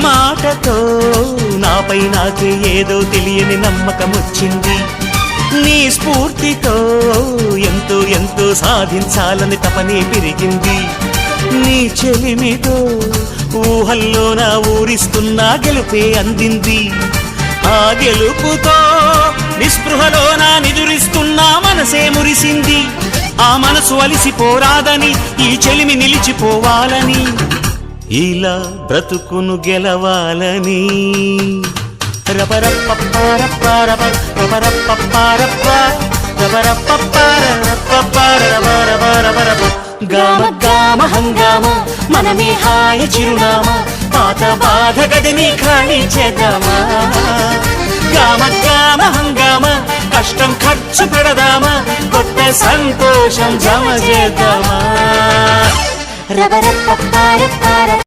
మాటతో నాపై నాకే ఏదో తెలియని నమ్మకం వచ్చింది. నీ స్ఫూర్తితో ఎంతో ఎంతో సాధించాలని తపనే పెరిగింది. నీ చెలిమితో ఊహల్లో నా ఊరిస్తున్నా గెలుపే అందింది. ఆ గెలుపుతో నిస్పృహలో నా నిదురిస్తున్నా మనసే మురిసింది. ఆ మనసు అలిసిపోరాదని ఈ చెలిమి నిలిచిపోవాలని ఇలా బ్రతుకును గెలవాలని గామ గామ హంగామ మనమే హాయ చిరునామా పాత బాధ గదిని ఖాళీ చేద్దామా. గామ గామ హంగామ కష్టం ఖర్చు పెడదామా కొత్త సంతోషం జమ చేద్దామా.